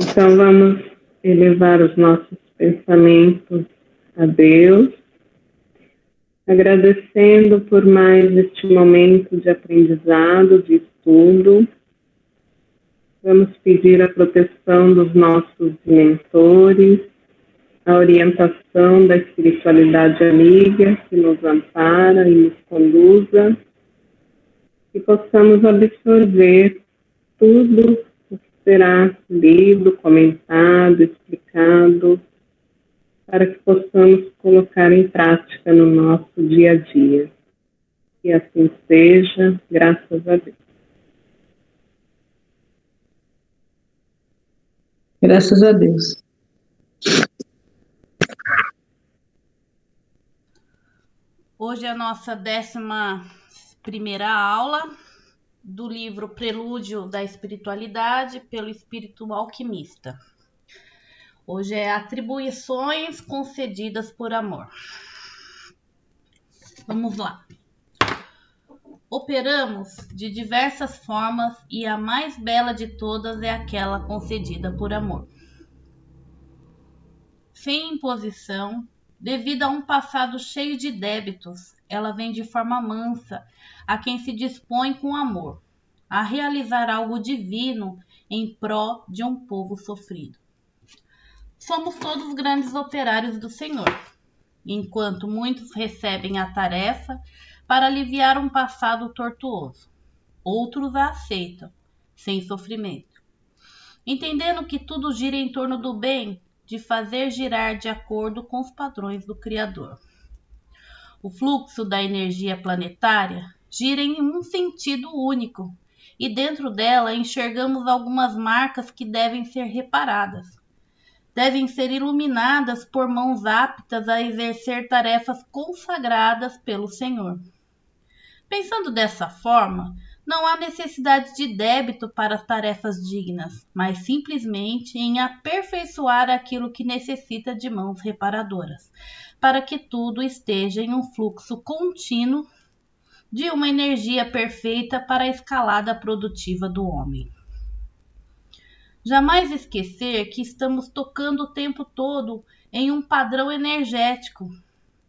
Então vamos elevar os nossos pensamentos a Deus, agradecendo por mais este momento de aprendizado, de estudo. Vamos pedir a proteção dos nossos mentores, a orientação da espiritualidade amiga que nos ampara e nos conduza, e possamos absorver tudo o que será lido, comentado, explicado, para que possamos colocar em prática no nosso dia a dia. Que assim seja, graças a Deus. Graças a Deus. Hoje é a nossa 11ª aula do livro Prelúdio da Espiritualidade pelo Espírito Alquimista. Hoje é atribuições concedidas por amor. Vamos lá. Operamos de diversas formas e a mais bela de todas é aquela concedida por amor. Sem imposição, devido a um passado cheio de débitos, ela vem de forma mansa a quem se dispõe com amor a realizar algo divino em pró de um povo sofrido. Somos todos grandes operários do Senhor, enquanto muitos recebem a tarefa para aliviar um passado tortuoso. Outros a aceitam, sem sofrimento, entendendo que tudo gira em torno do bem, de fazer girar de acordo com os padrões do Criador. O fluxo da energia planetária gira em um sentido único, e dentro dela enxergamos algumas marcas que devem ser reparadas. Devem ser iluminadas por mãos aptas a exercer tarefas consagradas pelo Senhor. Pensando dessa forma, não há necessidade de débito para as tarefas dignas, mas simplesmente em aperfeiçoar aquilo que necessita de mãos reparadoras, para que tudo esteja em um fluxo contínuo de uma energia perfeita para a escalada produtiva do homem. Jamais esquecer que estamos tocando o tempo todo em um padrão energético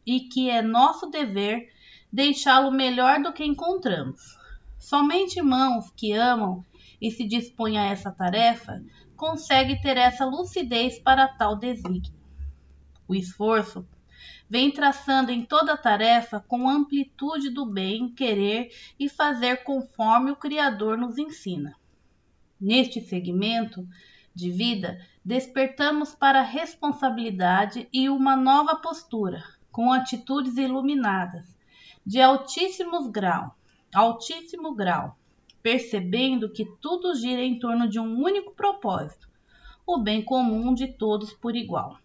e que é nosso dever deixá-lo melhor do que encontramos. Somente mãos que amam e se dispõem a essa tarefa conseguem ter essa lucidez para tal desígnio. O esforço vem traçando em toda tarefa com amplitude do bem, querer e fazer conforme o Criador nos ensina. Neste segmento de vida, despertamos para a responsabilidade e uma nova postura, com atitudes iluminadas, de altíssimo grau, percebendo que tudo gira em torno de um único propósito, o bem comum de todos por igual.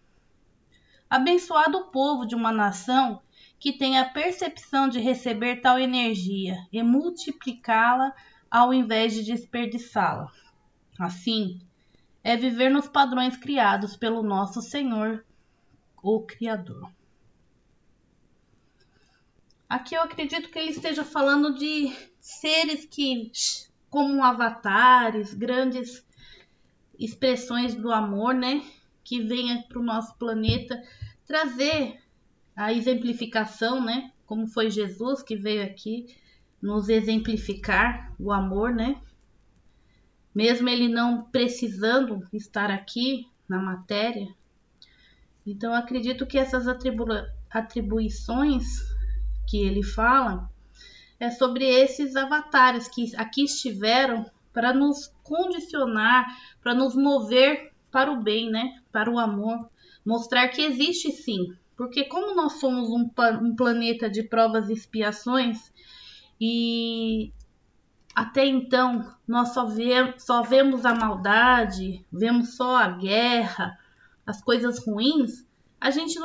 Abençoado o povo de uma nação que tem a percepção de receber tal energia e multiplicá-la ao invés de desperdiçá-la. Assim, é viver nos padrões criados pelo nosso Senhor, o Criador. Aqui eu acredito que ele esteja falando de seres que, como avatares, grandes expressões do amor, né? Que venha para o nosso planeta trazer a exemplificação, né? Como foi Jesus que veio aqui nos exemplificar o amor, né? Mesmo ele não precisando estar aqui na matéria. Então, eu acredito que essas atribuições que ele fala é sobre esses avatares que aqui estiveram para nos condicionar, para nos mover para o bem, né? Para o amor. Mostrar que existe sim. Porque como nós somos um planeta de provas e expiações, e até então nós só vemos a maldade, vemos só a guerra, as coisas ruins, a gente,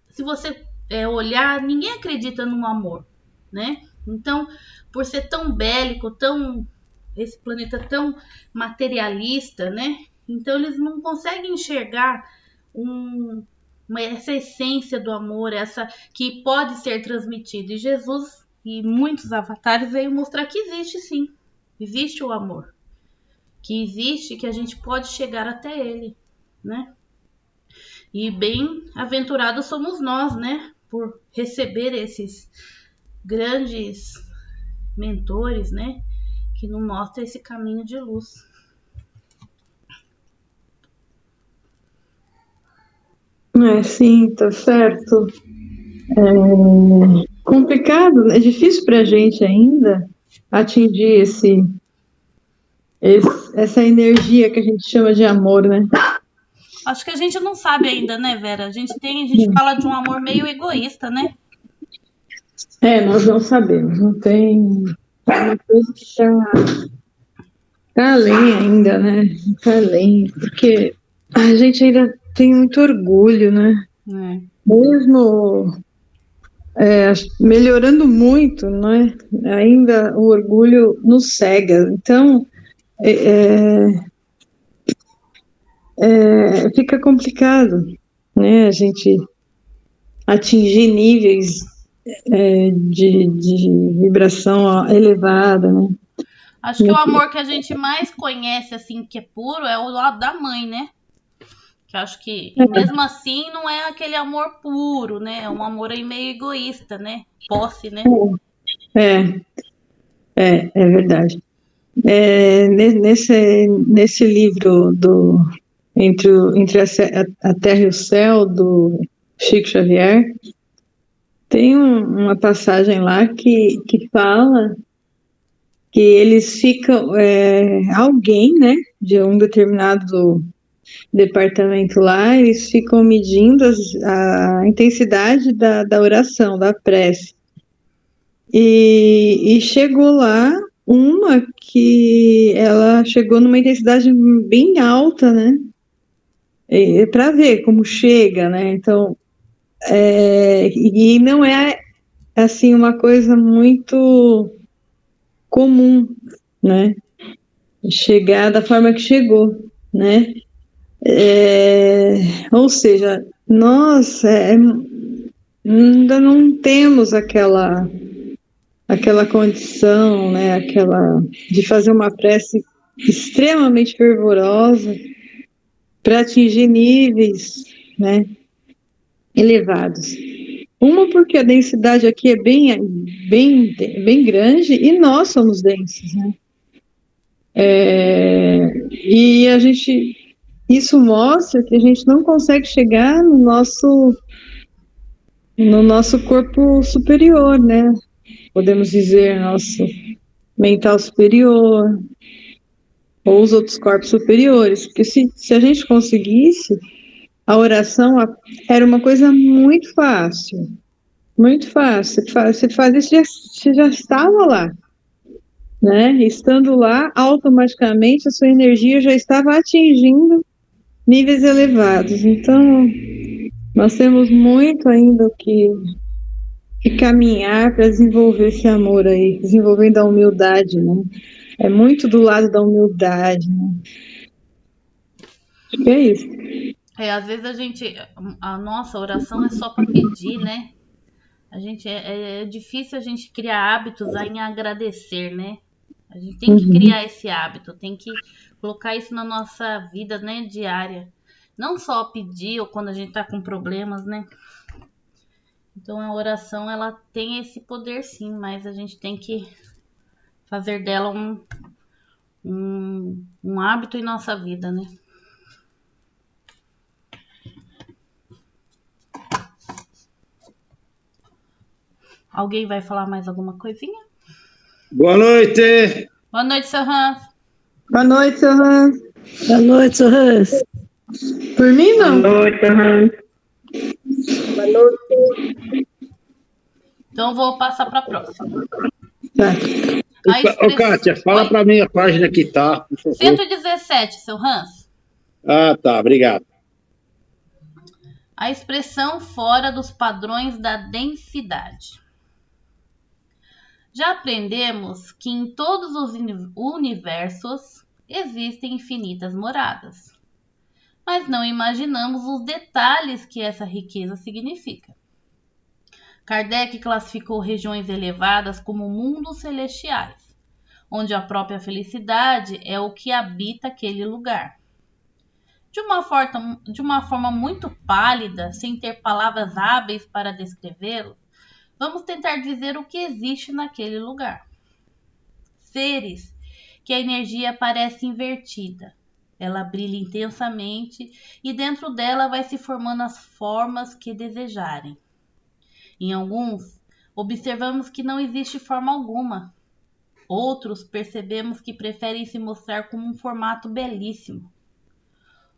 se você olhar, ninguém acredita no amor, né? Então, por ser tão bélico, esse planeta tão materialista, né? Então eles não conseguem enxergar essa essência do amor, essa que pode ser transmitida. E Jesus e muitos avatares veio mostrar que existe sim, existe o amor. que existe, que a gente pode chegar até ele, né? E bem-aventurados somos nós, né? Por receber esses grandes mentores, né? Que nos mostram esse caminho de luz. Sim, tá certo. Complicado, é difícil para a gente ainda atingir essa energia que a gente chama de amor, né? Acho que a gente não sabe ainda, né, Vera? A gente fala de um amor meio egoísta, né? Nós não sabemos, não tem. É uma coisa que tá além ainda, né? Tá além, porque a gente ainda tem muito orgulho, né? É. Mesmo melhorando muito, né? Ainda o orgulho nos cega. Então, fica complicado, né? A gente atingir níveis de vibração elevada, né? Acho que o amor que a gente mais conhece, assim, que é puro, é o lado da mãe, né? Que eu acho que, e mesmo assim, não é aquele amor puro, né? É um amor aí meio egoísta, né? Posse, né? É, é verdade. Nesse livro Entre a Terra e o Céu, do Chico Xavier, tem uma passagem lá que fala que eles ficam, alguém, né, de um determinado departamento lá, eles ficam medindo a intensidade da oração, da prece. E chegou lá uma que ela chegou numa intensidade bem alta, né? Para ver como chega, né? Então, e não é assim uma coisa muito comum, né? Chegar da forma que chegou, né? Ou seja, nós ainda não temos aquela condição, né? De fazer uma prece extremamente fervorosa para atingir níveis, né, elevados. Uma porque a densidade aqui é bem grande e nós somos densos, né? E isso mostra que a gente não consegue chegar no nosso corpo superior, né? Podemos dizer nosso mental superior ou os outros corpos superiores, porque se a gente conseguisse, a oração era uma coisa muito fácil, muito fácil. Você faz isso, você já estava lá, né? Estando lá, automaticamente a sua energia já estava atingindo níveis elevados. Então, nós temos muito ainda que caminhar para desenvolver esse amor aí, desenvolvendo a humildade, né? É muito do lado da humildade, né? Acho que é isso. Às vezes a nossa oração é só para pedir, né? É difícil a gente criar hábitos aí em agradecer, né? A gente tem que criar esse hábito, tem que colocar isso na nossa vida, né, diária. Não só pedir ou quando a gente tá com problemas, né? Então a oração, ela tem esse poder sim, mas a gente tem que fazer dela um hábito em nossa vida, né? Alguém vai falar mais alguma coisinha? Boa noite! Boa noite, seu Hans. Boa noite, seu Hans. Boa noite, seu Hans. Por mim, não? Boa noite, Hans. Boa noite. Então eu vou passar para a próxima. Tá. Ô, Kátia, fala para mim a página que tá, por favor. 117, seu Hans. Ah, tá, obrigado. A expressão fora dos padrões da densidade. Já aprendemos que em todos os universos existem infinitas moradas, mas não imaginamos os detalhes que essa riqueza significa. Kardec classificou regiões elevadas como mundos celestiais, onde a própria felicidade é o que habita aquele lugar. De uma forma muito pálida, sem ter palavras hábeis para descrevê-lo, vamos tentar dizer o que existe naquele lugar. Seres que a energia parece invertida. Ela brilha intensamente e dentro dela vai se formando as formas que desejarem. Em alguns, observamos que não existe forma alguma. Outros percebemos que preferem se mostrar como um formato belíssimo.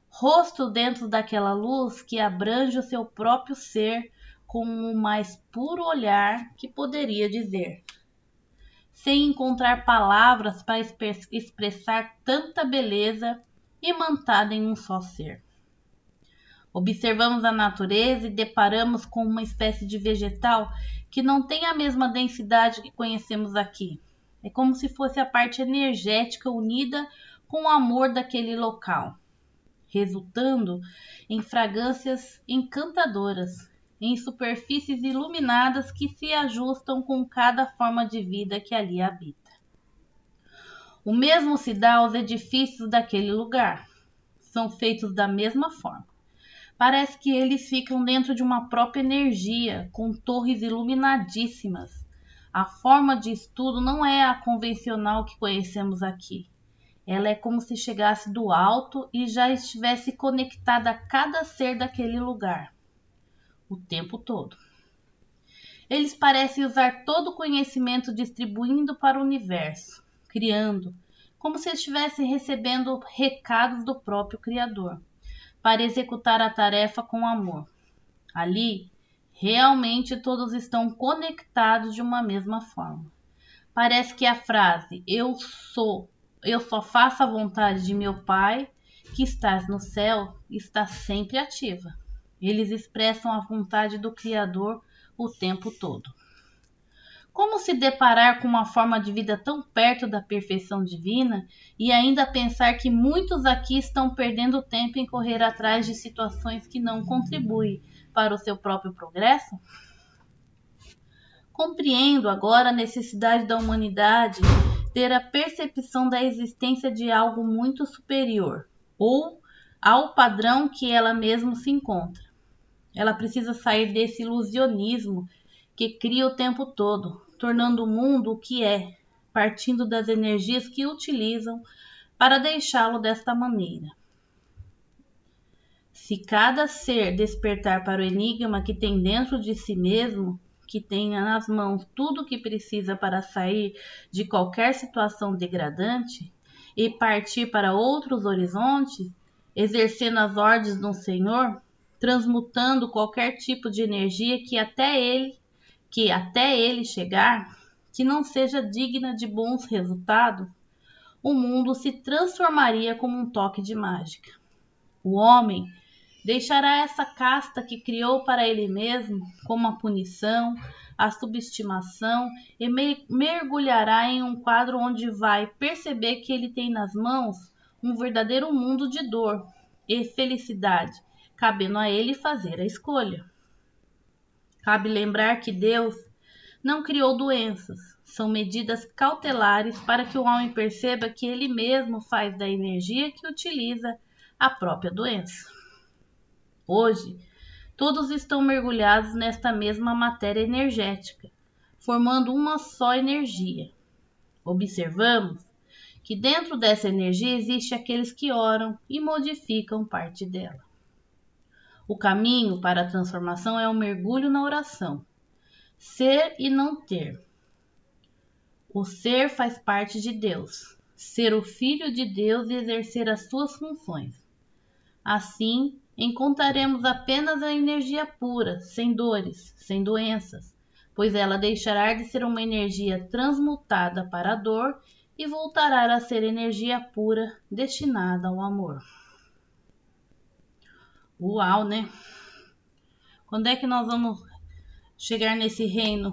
Rosto dentro daquela luz que abrange o seu próprio ser com o mais puro olhar que poderia dizer, sem encontrar palavras para expressar tanta beleza imantada em um só ser. Observamos a natureza e deparamos com uma espécie de vegetal que não tem a mesma densidade que conhecemos aqui. É como se fosse a parte energética unida com o amor daquele local, resultando em fragrâncias encantadoras, em superfícies iluminadas que se ajustam com cada forma de vida que ali habita. O mesmo se dá aos edifícios daquele lugar. São feitos da mesma forma. Parece que eles ficam dentro de uma própria energia, com torres iluminadíssimas. A forma de estudo não é a convencional que conhecemos aqui. Ela é como se chegasse do alto e já estivesse conectada a cada ser daquele lugar, o tempo todo. Eles parecem usar todo o conhecimento distribuindo para o universo, criando, como se estivessem recebendo recados do próprio Criador, para executar a tarefa com amor. Ali, realmente todos estão conectados de uma mesma forma. Parece que a frase eu só faço a vontade de meu Pai, que estás no céu, está sempre ativa. Eles expressam a vontade do Criador o tempo todo. Como se deparar com uma forma de vida tão perto da perfeição divina e ainda pensar que muitos aqui estão perdendo tempo em correr atrás de situações que não contribuem para o seu próprio progresso? Compreendo agora a necessidade da humanidade ter a percepção da existência de algo muito superior, ou ao padrão que ela mesma se encontra. Ela precisa sair desse ilusionismo que cria o tempo todo, tornando o mundo o que é, partindo das energias que utilizam para deixá-lo desta maneira. Se cada ser despertar para o enigma que tem dentro de si mesmo, que tenha nas mãos tudo o que precisa para sair de qualquer situação degradante e partir para outros horizontes, exercendo as ordens do Senhor, transmutando qualquer tipo de energia que até ele chegar, que não seja digna de bons resultados, o mundo se transformaria como um toque de mágica. O homem deixará essa casta que criou para ele mesmo como a punição, a subestimação e mergulhará em um quadro onde vai perceber que ele tem nas mãos um verdadeiro mundo de dor e felicidade, cabendo a ele fazer a escolha. Cabe lembrar que Deus não criou doenças, são medidas cautelares para que o homem perceba que ele mesmo faz da energia que utiliza a própria doença. Hoje, todos estão mergulhados nesta mesma matéria energética, formando uma só energia. Observamos que dentro dessa energia existe aqueles que oram e modificam parte dela. O caminho para a transformação é o mergulho na oração. Ser e não ter. O ser faz parte de Deus. Ser o Filho de Deus e exercer as suas funções. Assim, encontraremos apenas a energia pura, sem dores, sem doenças, pois ela deixará de ser uma energia transmutada para a dor e voltará a ser energia pura, destinada ao amor. Uau, né? Quando é que nós vamos chegar nesse reino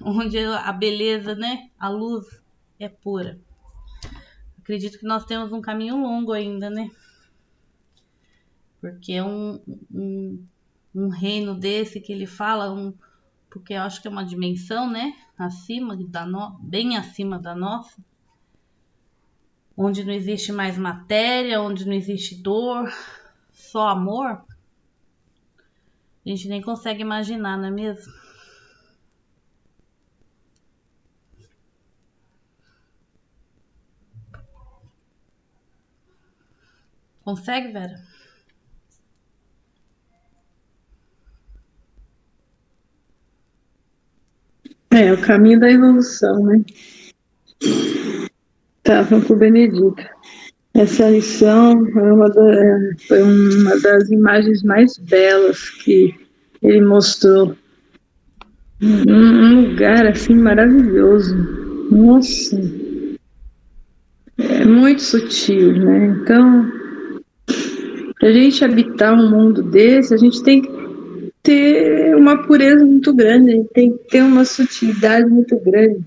onde a beleza, né, a luz é pura? Acredito que nós temos um caminho longo ainda, né? Porque é um reino desse que ele fala, porque eu acho que é uma dimensão, né, bem acima da nossa. onde não existe mais matéria, onde não existe dor, só amor, a gente nem consegue imaginar, não é mesmo? Consegue, Vera? É o caminho da evolução, né? Estava com o Benedito. Essa lição foi uma das imagens mais belas que ele mostrou. Um lugar assim maravilhoso. Nossa, é muito sutil, né? Então, para a gente habitar um mundo desse, a gente tem que ter uma pureza muito grande, a gente tem que ter uma sutilidade muito grande.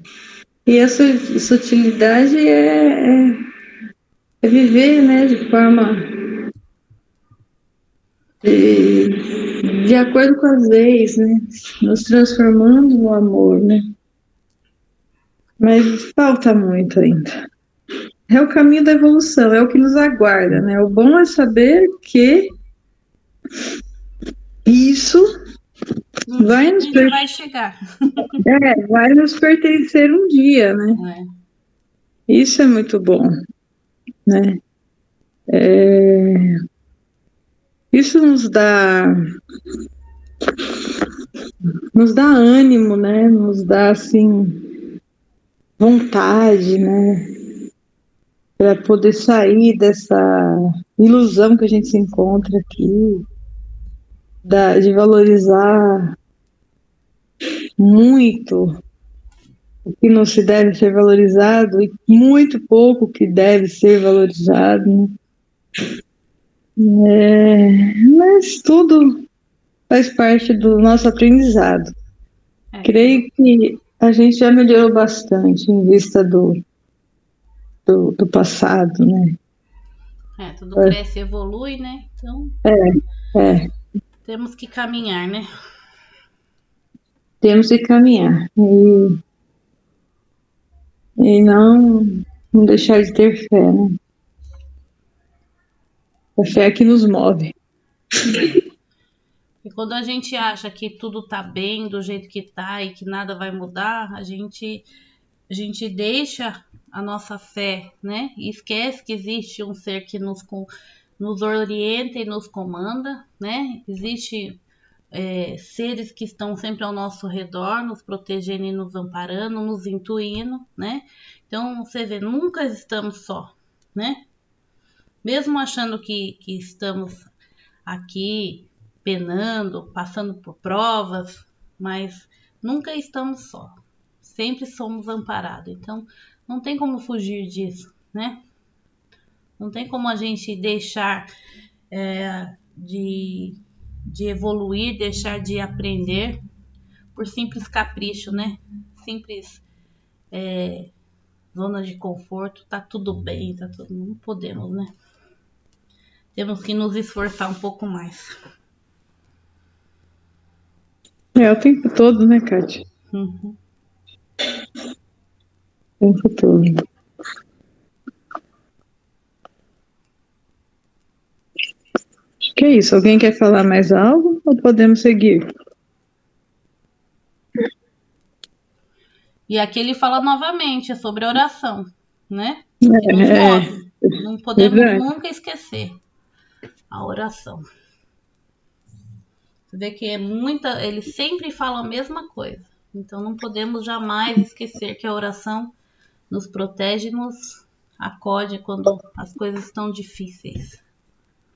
E essa sutilidade é viver, né, de forma de acordo com as leis, né, nos transformando no amor, né. Mas falta muito ainda. É o caminho da evolução, é o que nos aguarda, né. O bom é saber que isso vai nos, vai chegar. vai nos pertencer um dia, né. Isso é muito bom, né. Isso nos dá ânimo, né? Nos dá assim vontade, né? Para poder sair dessa ilusão que a gente se encontra aqui, de valorizar muito o que não se deve ser valorizado e muito pouco o que deve ser valorizado, né? Mas tudo faz parte do nosso aprendizado. Creio que a gente já melhorou bastante em vista do passado, né? Tudo cresce e evolui, né? Então, temos que caminhar, né? Temos que caminhar e não deixar de ter fé, né? A fé que nos move. E quando a gente acha que tudo tá bem do jeito que tá e que nada vai mudar, a gente deixa a nossa fé, né? E esquece que existe um ser que nos orienta e nos comanda, né? Existe seres que estão sempre ao nosso redor, nos protegendo e nos amparando, nos intuindo, né? Então, você vê, nunca estamos só, né? Mesmo achando que estamos aqui penando, passando por provas, mas nunca estamos só. Sempre somos amparados. Então, não tem como fugir disso, né? Não tem como a gente deixar de evoluir, deixar de aprender por simples capricho, né? Simples zona de conforto, tá tudo bem, tá tudo... Não podemos, né? Temos que nos esforçar um pouco mais. O tempo todo, né, Kátia? Uhum. O tempo todo. Acho que é isso. Alguém quer falar mais algo ou podemos seguir? E aqui ele fala novamente sobre a oração, né? Que nos move. Não podemos nunca esquecer a oração. Você vê que ele sempre fala a mesma coisa. Então não podemos jamais esquecer que a oração nos protege e nos acode quando as coisas estão difíceis.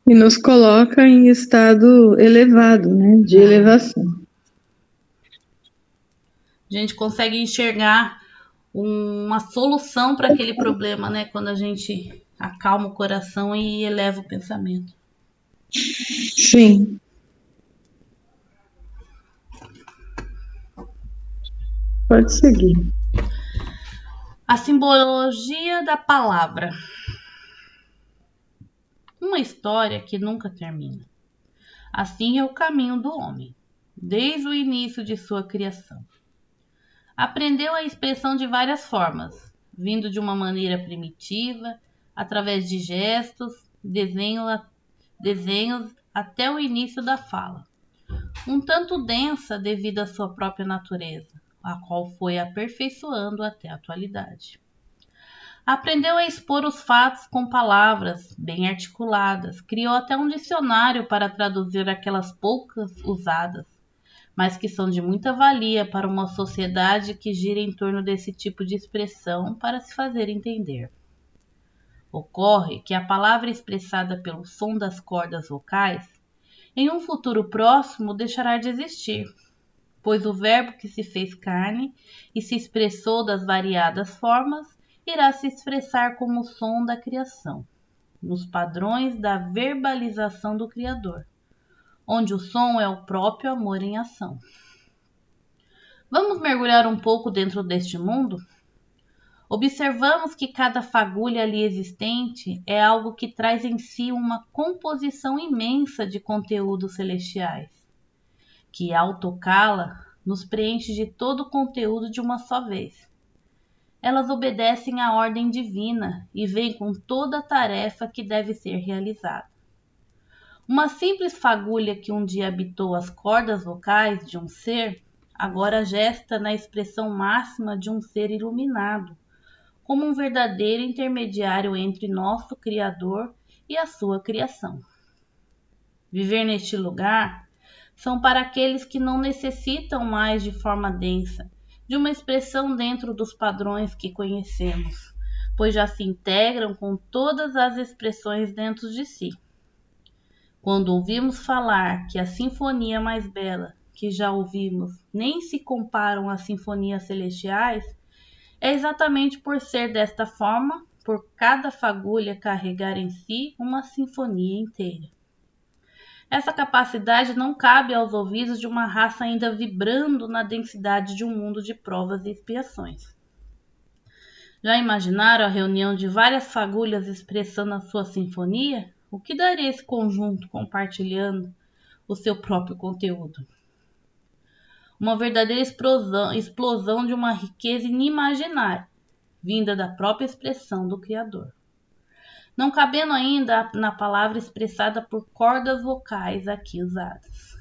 E nos coloca em estado elevado, né? De elevação. A gente consegue enxergar uma solução para aquele problema, né? Quando a gente acalma o coração e eleva o pensamento. Sim. Pode seguir. A simbologia da palavra. Uma história que nunca termina. Assim é o caminho do homem, desde o início de sua criação. Aprendeu a expressão de várias formas, vindo de uma maneira primitiva, através de gestos, desenhos até o início da fala, um tanto densa devido à sua própria natureza, a qual foi aperfeiçoando até a atualidade. Aprendeu a expor os fatos com palavras bem articuladas, criou até um dicionário para traduzir aquelas poucas usadas, mas que são de muita valia para uma sociedade que gira em torno desse tipo de expressão para se fazer entender. Ocorre que a palavra expressada pelo som das cordas vocais, em um futuro próximo deixará de existir, pois o verbo que se fez carne e se expressou das variadas formas irá se expressar como o som da criação, nos padrões da verbalização do Criador, onde o som é o próprio amor em ação. Vamos mergulhar um pouco dentro deste mundo? Observamos que cada fagulha ali existente é algo que traz em si uma composição imensa de conteúdos celestiais, que ao tocá-la nos preenche de todo o conteúdo de uma só vez. Elas obedecem à ordem divina e vêm com toda a tarefa que deve ser realizada. Uma simples fagulha que um dia habitou as cordas vocais de um ser, agora gesta na expressão máxima de um ser iluminado, como um verdadeiro intermediário entre nosso Criador e a sua criação. Viver neste lugar são para aqueles que não necessitam mais de forma densa, de uma expressão dentro dos padrões que conhecemos, pois já se integram com todas as expressões dentro de si. Quando ouvimos falar que a sinfonia mais bela que já ouvimos nem se comparam às sinfonias celestiais, é exatamente por ser desta forma, por cada fagulha carregar em si uma sinfonia inteira. Essa capacidade não cabe aos ouvidos de uma raça ainda vibrando na densidade de um mundo de provas e expiações. Já imaginaram a reunião de várias fagulhas expressando a sua sinfonia? O que daria esse conjunto compartilhando o seu próprio conteúdo? Uma verdadeira explosão de uma riqueza inimaginável, vinda da própria expressão do Criador. Não cabendo ainda na palavra expressada por cordas vocais aqui usadas.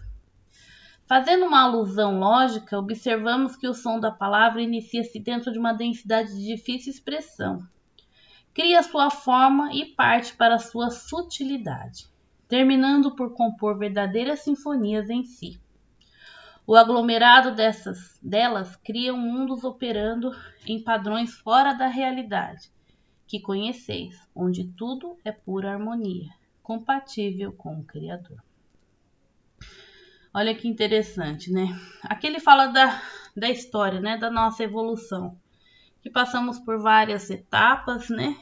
Fazendo uma alusão lógica, observamos que o som da palavra inicia-se dentro de uma densidade de difícil expressão. Cria sua forma e parte para sua sutilidade, terminando por compor verdadeiras sinfonias em si. O aglomerado delas cria mundos operando em padrões fora da realidade, que conheceis, onde tudo é pura harmonia, compatível com o Criador. Olha que interessante, né? Aqui ele fala da história, né? Da nossa evolução, que passamos por várias etapas, né?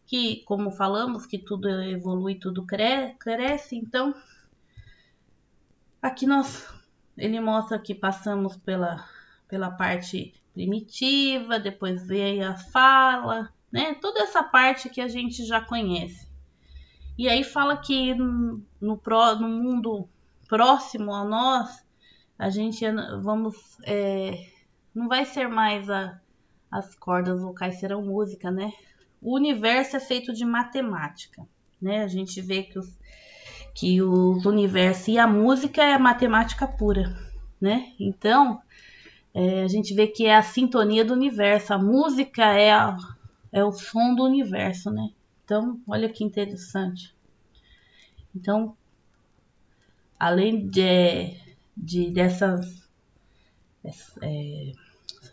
Que, como falamos, que tudo evolui, tudo cresce. Então, aqui ele mostra que passamos pela parte primitiva, depois veio a fala, né? Toda essa parte que a gente já conhece. E aí fala que no mundo próximo a nós, a gente não vai ser mais as cordas vocais, serão música, né? O universo é feito de matemática, né? A gente vê que os universos e a música é matemática pura, né? Então, a gente vê que é a sintonia do universo, a música é o som do universo, né? Então, olha que interessante. Então, além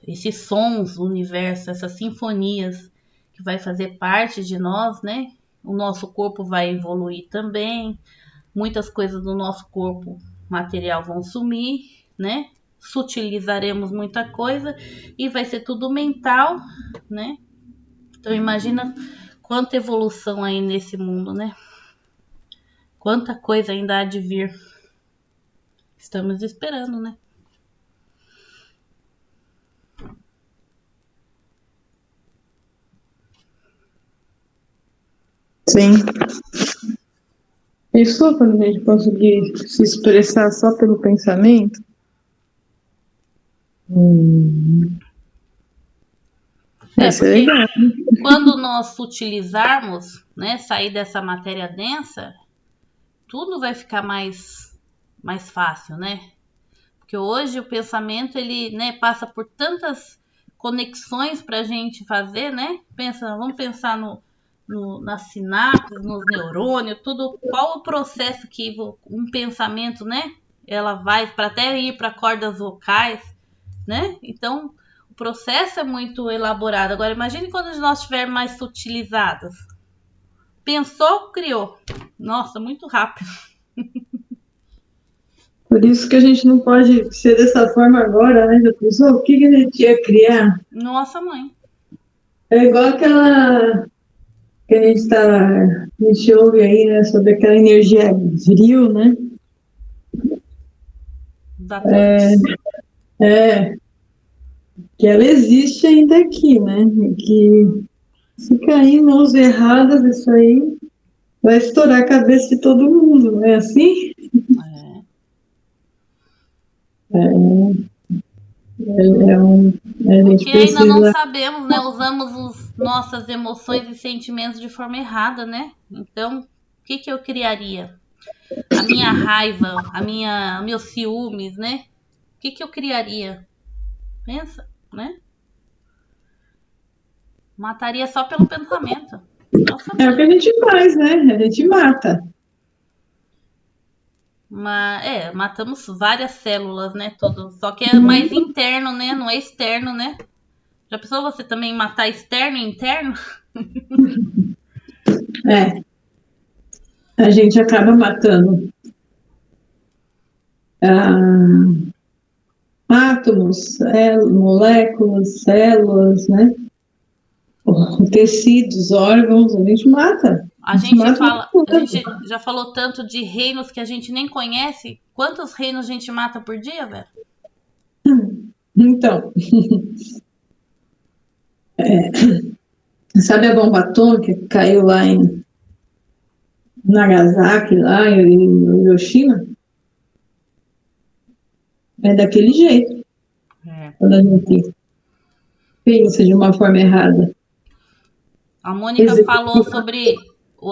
esses sons do universo, essas sinfonias que vai fazer parte de nós, né? O nosso corpo vai evoluir também, muitas coisas do nosso corpo material vão sumir, né? Sutilizaremos muita coisa e vai ser tudo mental, né? Então imagina quanta evolução aí nesse mundo, né? Quanta coisa ainda há de vir. Estamos esperando, né? Sim. Isso quando a gente conseguir se expressar só pelo pensamento? Isso é Porque legal. quando nós sutilizarmos, né, sair dessa matéria densa, tudo vai ficar mais fácil, né? Porque hoje o pensamento, ele, né, passa por tantas conexões para a gente fazer, né? Vamos pensar nas sinapses, nos neurônios, tudo. Qual o processo que um pensamento, né? Ela vai para até ir para cordas vocais, né? Então, o processo é muito elaborado. Agora, imagine quando nós estivermos mais sutilizados. Pensou, criou. Nossa, muito rápido. Por isso que a gente não pode ser dessa forma agora, né? Já pensou? O que a gente ia criar? Nossa, mãe. É igual aquela que a gente ouve aí, né? Sobre aquela energia viril, né? Da Atlantis. Que ela existe ainda aqui, né? E que se cair em mãos erradas, isso aí vai estourar a cabeça de todo mundo, não é assim? A gente Porque ainda não precisa. sabemos, né? Usamos nossas emoções e sentimentos de forma errada, né? Então, o que eu criaria? A minha raiva, meus ciúmes, né? O que eu criaria? Pensa, né? Mataria só pelo pensamento. Nossa, É o que a gente faz, né? A gente mata. matamos várias células, né? Tudo. Só que é mais interno, né? Não é externo, né? Já pensou você também matar externo e interno? É. A gente acaba matando átomos, moléculas, células, né? Tecidos, órgãos, a gente mata. A gente mata já falou tanto de reinos que a gente nem conhece. Quantos reinos a gente mata por dia, velho? Então, sabe a bomba atômica que caiu lá em Nagasaki, lá em Hiroshima? É daquele jeito. Quando a gente pensa de uma forma errada. A Mônica falou sobre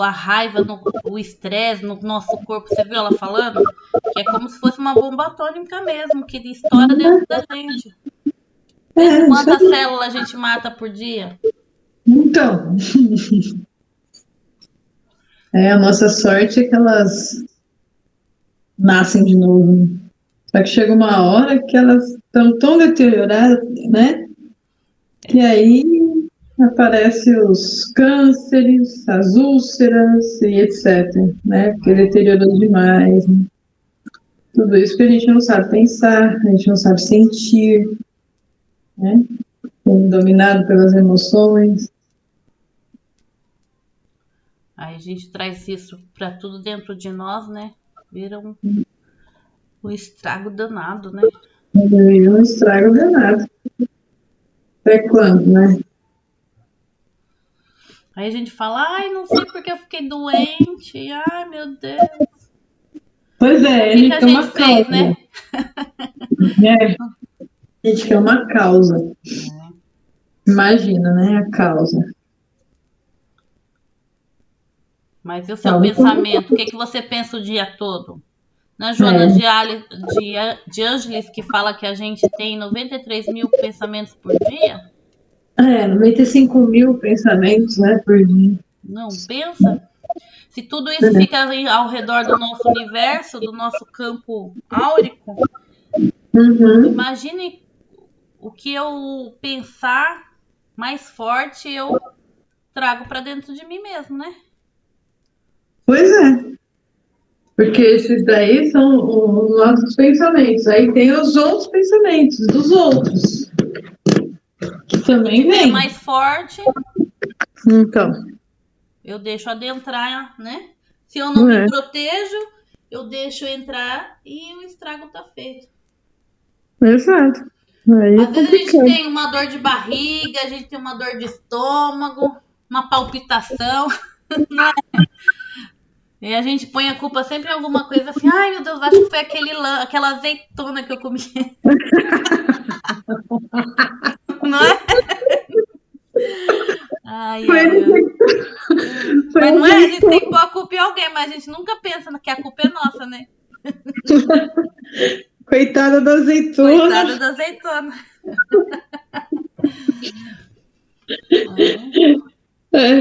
a raiva, o estresse no nosso corpo. Você viu ela falando? Que é como se fosse uma bomba atômica mesmo, que estoura dentro da gente. Quantas células a gente mata por dia? Então, a nossa sorte é que elas nascem de novo. Só que chega uma hora que elas estão tão deterioradas, né? Que aí aparecem os cânceres, as úlceras e etc, né? Porque deteriorou demais. Né? Tudo isso que a gente não sabe pensar, a gente não sabe sentir, né? Dominado pelas emoções. Aí a gente traz isso para tudo dentro de nós, né? Vira um estrago danado, né? Um estrago danado. Até quando, né? Aí a gente fala, ai, não sei porque eu fiquei doente, ai, meu Deus. Pois é, o que a gente fez, né? A gente quer uma causa. Imagina, né? A causa. Mas e o seu pensamento? O que você pensa o dia todo? Na Joana de Ângeles, que fala que a gente tem 93 mil pensamentos por dia? 95 mil pensamentos, né, por dia. Não, pensa. Se tudo isso fica ao redor do nosso universo, do nosso campo áurico, imagine o que eu pensar mais forte eu trago para dentro de mim mesmo, né? Pois é. Porque esses daí são os nossos pensamentos. Aí tem os outros pensamentos dos outros. Que também vem. Mais forte. Então. Eu deixo adentrar, né? Se eu não me protejo, eu deixo entrar e o estrago tá feito. Exato. Às vezes a gente tem uma dor de barriga, a gente tem uma dor de estômago, uma palpitação, né? E a gente põe a culpa sempre em alguma coisa assim, ai meu Deus, acho que foi aquela azeitona que eu comi. Não é? Ai, Foi ai, ele ai. foi Mas um não é, a gente jeito. tem que pôr a culpa em alguém, mas a gente nunca pensa que a culpa é nossa, né? Coitada da azeitona. Coitada da azeitona. É,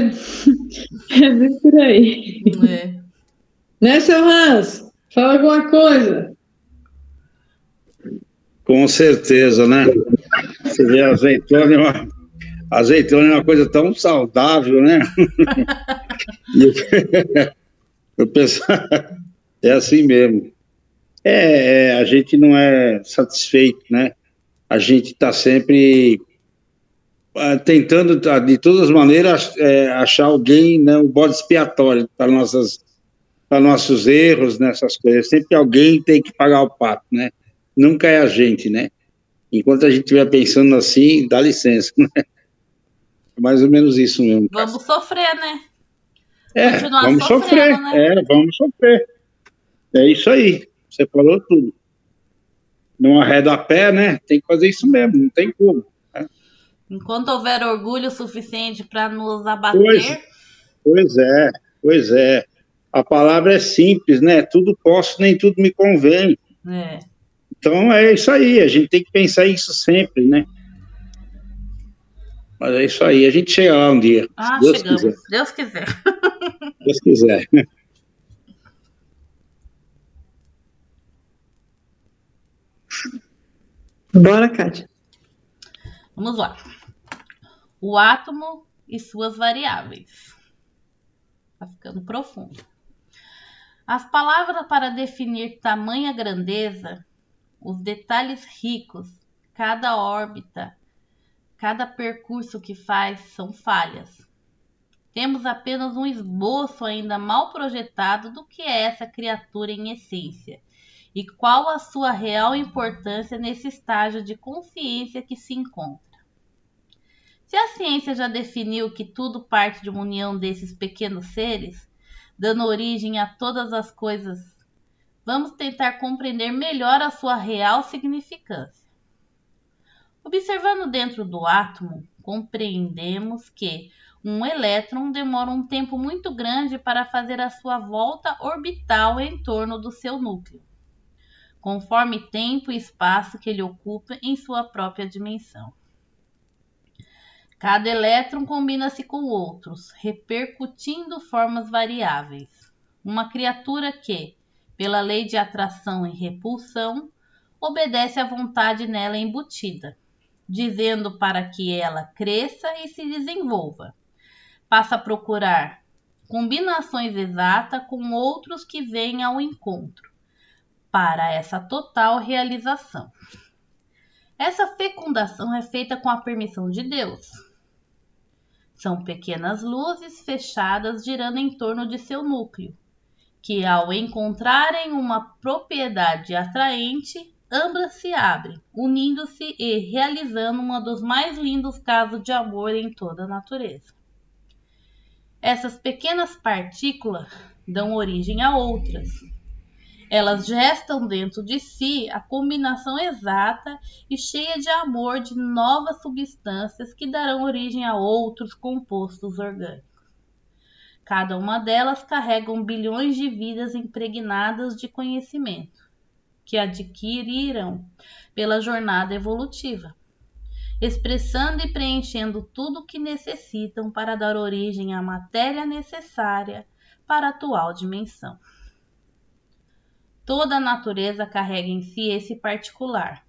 é bem por aí. É. Né, seu Hans? Fala alguma coisa. Com certeza, né? Você vê azeitona é uma coisa tão saudável, né? E eu penso, é assim mesmo. A gente não é satisfeito, né? A gente está sempre tentando, de todas as maneiras, achar alguém, né, um bode expiatório para nossos erros, nessas coisas. Sempre alguém tem que pagar o pato, né? Nunca é a gente, né? Enquanto a gente estiver pensando assim, dá licença, né? É mais ou menos isso mesmo, cara. Vamos sofrer, né? Continuar Vamos sofrendo, sofrer, né? vamos sofrer. É isso aí, você falou tudo. Não arreda a pé, né? Tem que fazer isso mesmo, não tem como. Né? Enquanto houver orgulho suficiente para nos Pois, abater, pois é, pois é. A palavra é simples, né? Tudo posso, nem tudo me convém. é. Então é isso aí, a gente tem que pensar isso sempre, né? Mas é isso aí, a gente chega lá um dia, se Ah, Deus quiser. chegamos. Deus quiser. Se Deus quiser. Bora, Kátia. Vamos lá. O átomo e suas variáveis. Tá ficando profundo. As palavras para definir tamanha grandeza, os detalhes ricos, cada órbita, cada percurso que faz são falhas. Temos apenas um esboço ainda mal projetado do que é essa criatura em essência e qual a sua real importância nesse estágio de consciência que se encontra. Se a ciência já definiu que tudo parte de uma união desses pequenos seres, dando origem a todas as coisas, vamos tentar compreender melhor a sua real significância. Observando dentro do átomo, compreendemos que um elétron demora um tempo muito grande para fazer a sua volta orbital em torno do seu núcleo, conforme tempo e espaço que ele ocupa em sua própria dimensão. Cada elétron combina-se com outros, repercutindo formas variáveis. Uma criatura que, pela lei de atração e repulsão, obedece à vontade nela embutida, dizendo para que ela cresça e se desenvolva. Passa a procurar combinações exatas com outros que vêm ao encontro, para essa total realização. Essa fecundação é feita com a permissão de Deus. São pequenas luzes fechadas girando em torno de seu núcleo, que ao encontrarem uma propriedade atraente, ambas se abrem, unindo-se e realizando um dos mais lindos casos de amor em toda a natureza. Essas pequenas partículas dão origem a outras. Elas gestam dentro de si a combinação exata e cheia de amor de novas substâncias que darão origem a outros compostos orgânicos. Cada uma delas carrega bilhões de vidas impregnadas de conhecimento, que adquiriram pela jornada evolutiva, expressando e preenchendo tudo o que necessitam para dar origem à matéria necessária para a atual dimensão. Toda a natureza carrega em si esse particular,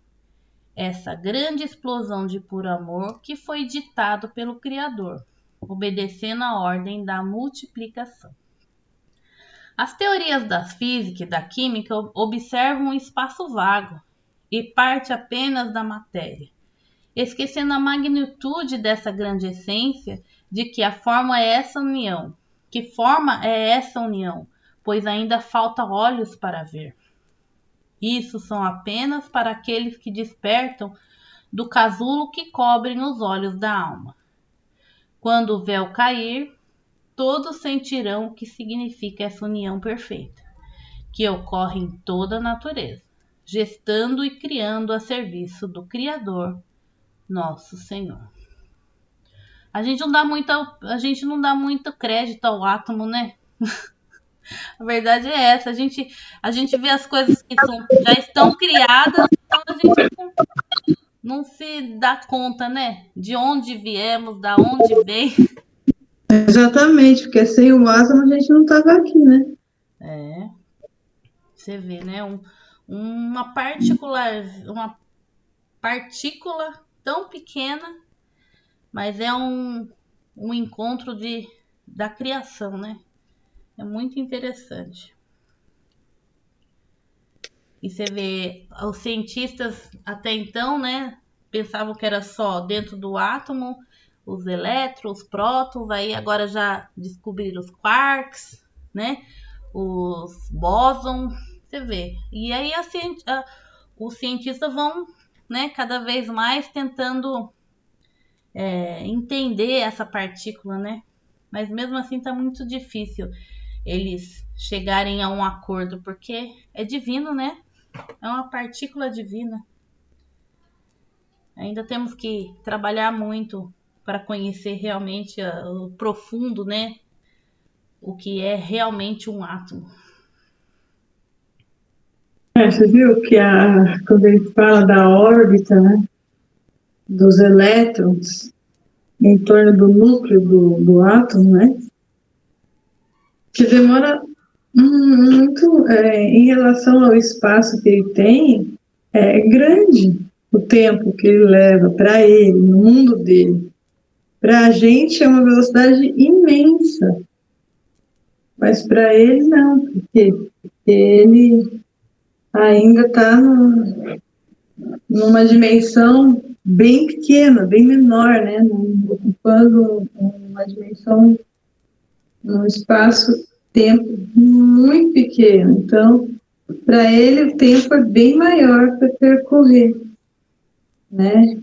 essa grande explosão de puro amor que foi ditado pelo Criador, obedecendo à ordem da multiplicação. As teorias da física e da química observam um espaço vago e parte apenas da matéria, esquecendo a magnitude dessa grande essência de que a forma é essa união. Que forma é essa união? Pois ainda falta olhos para ver. Isso são apenas para aqueles que despertam do casulo que cobrem os olhos da alma. Quando o véu cair, todos sentirão o que significa essa união perfeita, que ocorre em toda a natureza, gestando e criando a serviço do Criador, nosso Senhor. A gente não dá muito crédito ao átomo, né? A verdade é essa. A gente vê as coisas que já estão criadas, então a gente não se dá conta, né? De onde viemos, da onde vem. Exatamente, porque sem o átomo a gente não estava aqui, né? É. Você vê, né? Uma partícula tão pequena, mas é um encontro da criação, né? É muito interessante. E você vê, os cientistas até então, né, pensavam que era só dentro do átomo, os elétrons, os prótons, aí agora já descobriram os quarks, né, os bósons, você vê. E aí os cientistas vão, né, cada vez mais tentando entender essa partícula, né, mas mesmo assim está muito difícil eles chegarem a um acordo, porque é divino, né? É uma partícula divina. Ainda temos que trabalhar muito para conhecer realmente o profundo, né? O que é realmente um átomo. Você viu que quando ele fala da órbita, né, dos elétrons em torno do núcleo do átomo, né, que demora muito, em relação ao espaço que ele tem, é grande o tempo que ele leva para ele, no mundo dele. Para a gente é uma velocidade imensa, mas para ele não, porque ele ainda está numa dimensão bem pequena, bem menor, né? Ocupando uma dimensão, um espaço-tempo muito pequeno. Então, para ele, o tempo é bem maior para percorrer, né?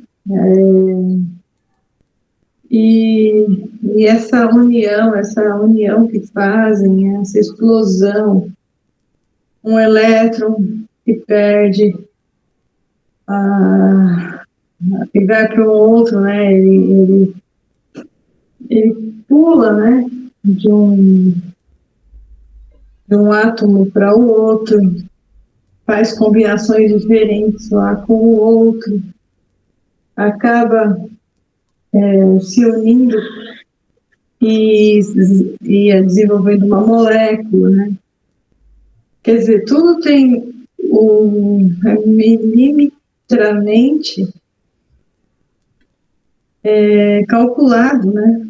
E essa união que fazem, essa explosão, um elétron que perde e vai para o outro, né? Ele pula, né? De um átomo para o outro, faz combinações diferentes lá com o outro, acaba se unindo e desenvolvendo uma molécula, né? Quer dizer, tudo tem milimetramente calculado, né?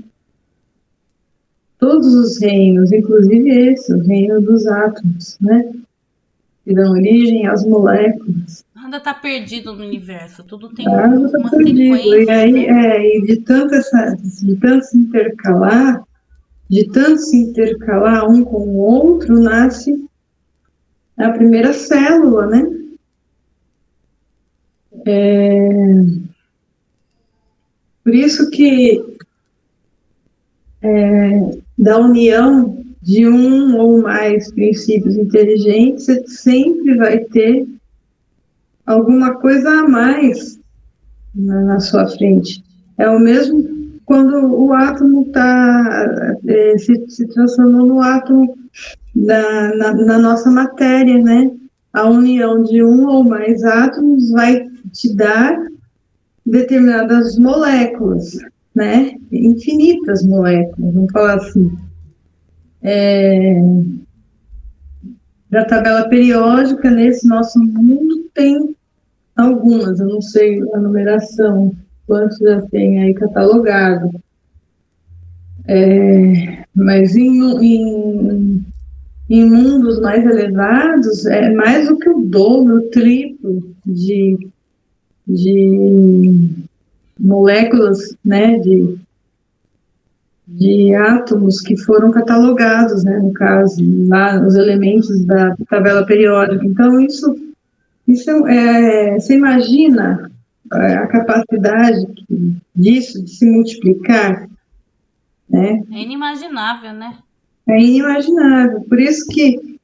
Todos os reinos, inclusive esse, o reino dos átomos, né? Que dão origem às moléculas. Nada está perdido no universo, tudo tem Nada está uma perdido. sequência. E aí, né? e de tanto se intercalar um com o outro, nasce a primeira célula, né? Por isso que da união de um ou mais princípios inteligentes, você sempre vai ter alguma coisa a mais na sua frente. É o mesmo quando o átomo está se transformou no átomo na nossa matéria, né? A união de um ou mais átomos vai te dar determinadas moléculas, né? Infinitas moléculas, vamos falar assim. Da tabela periódica, nesse nosso mundo, tem algumas, eu não sei a numeração, quantos já tem aí catalogado. Mas em mundos mais elevados, é mais do que o dobro, o triplo de moléculas, né, de átomos que foram catalogados, né, no caso, lá, os elementos da tabela periódica. Então, isso você imagina a capacidade disso de se multiplicar, né? É inimaginável, né? É inimaginável. Por isso que,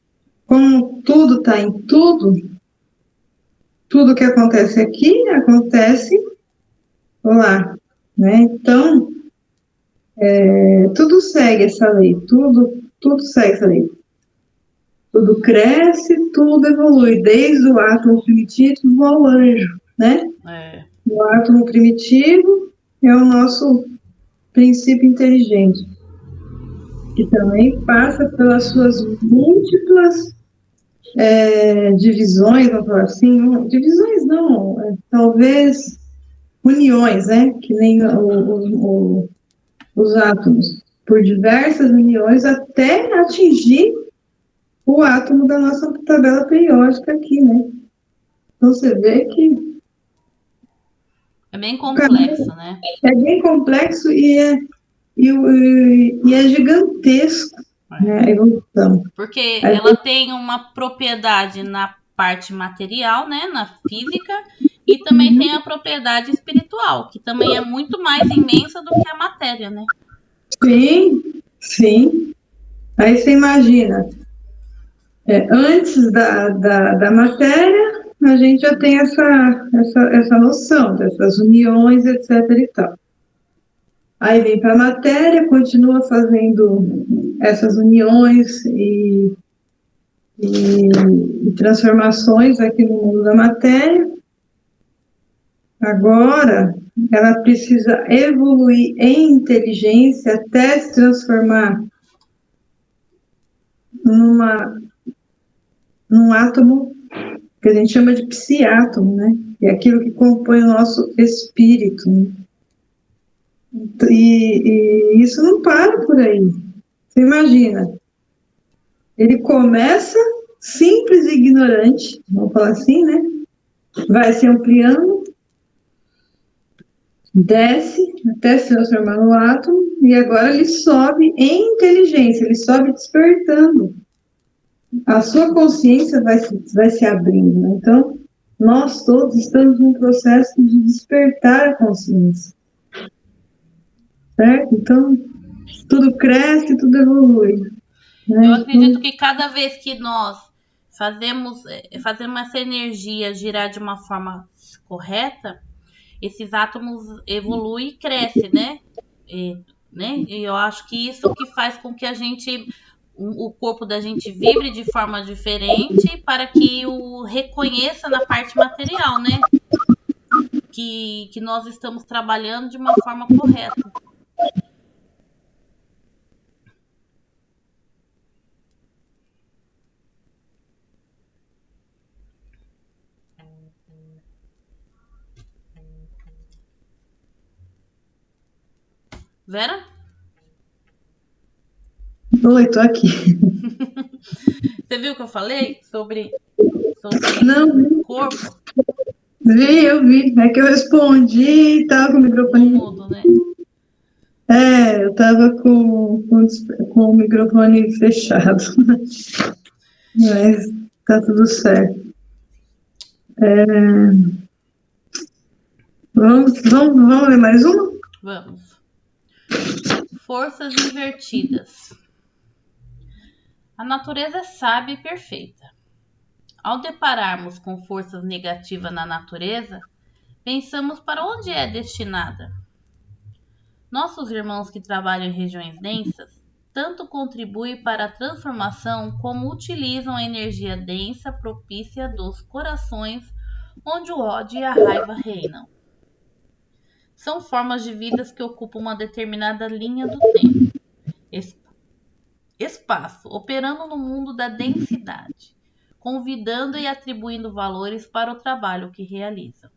como tudo está em tudo que acontece aqui, acontece lá, né? Então, Tudo segue essa lei, tudo segue essa lei. Tudo cresce, tudo evolui, desde o átomo primitivo ao anjo, né? O átomo primitivo é o nosso princípio inteligente, que também passa pelas suas múltiplas divisões, vamos falar assim, divisões não, talvez uniões, né? Que nem os átomos, por diversas uniões até atingir o átomo da nossa tabela periódica aqui, né? Então você vê que é bem complexo, né? É bem complexo e é gigantesco, né, a evolução. Porque ela tem uma propriedade na parte material, né, na física, e também tem a propriedade espiritual, que também é muito mais imensa do que a matéria, né? Sim. Aí você imagina, antes da matéria, a gente já tem essa noção dessas uniões, etc. e tal. Aí vem para a matéria, continua fazendo essas uniões e transformações aqui no mundo da matéria. Agora, ela precisa evoluir em inteligência até se transformar num átomo que a gente chama de psiátomo, né? É aquilo que compõe o nosso espírito, né? E isso não para por aí. Você imagina, ele começa simples e ignorante, vamos falar assim, né? Vai se ampliando, desce até se transformar no átomo, e agora ele sobe em inteligência, ele sobe despertando. A sua consciência vai se abrindo, né? Então, nós todos estamos num processo de despertar a consciência. Certo? Então, tudo cresce, tudo evolui. Né? Eu acredito que cada vez que nós fazemos essa energia girar de uma forma correta, esses átomos evoluem e crescem, né? E eu acho que isso que faz com que o corpo da gente vibre de forma diferente para que o reconheça na parte material, né? Que nós estamos trabalhando de uma forma correta. Vera? Oi, tô aqui. Você viu o que eu falei sobre Não, o corpo? eu vi. É que eu respondi e tava com o microfone mudo, né? Eu tava com o microfone fechado. Mas tá tudo certo. Vamos ler mais uma? Vamos. Forças invertidas. A natureza é sábia e perfeita. Ao depararmos com forças negativas na natureza, pensamos para onde é destinada. Nossos irmãos que trabalham em regiões densas tanto contribuem para a transformação como utilizam a energia densa propícia dos corações onde o ódio e a raiva reinam. São formas de vidas que ocupam uma determinada linha do tempo, espaço, operando no mundo da densidade, convidando e atribuindo valores para o trabalho que realizam.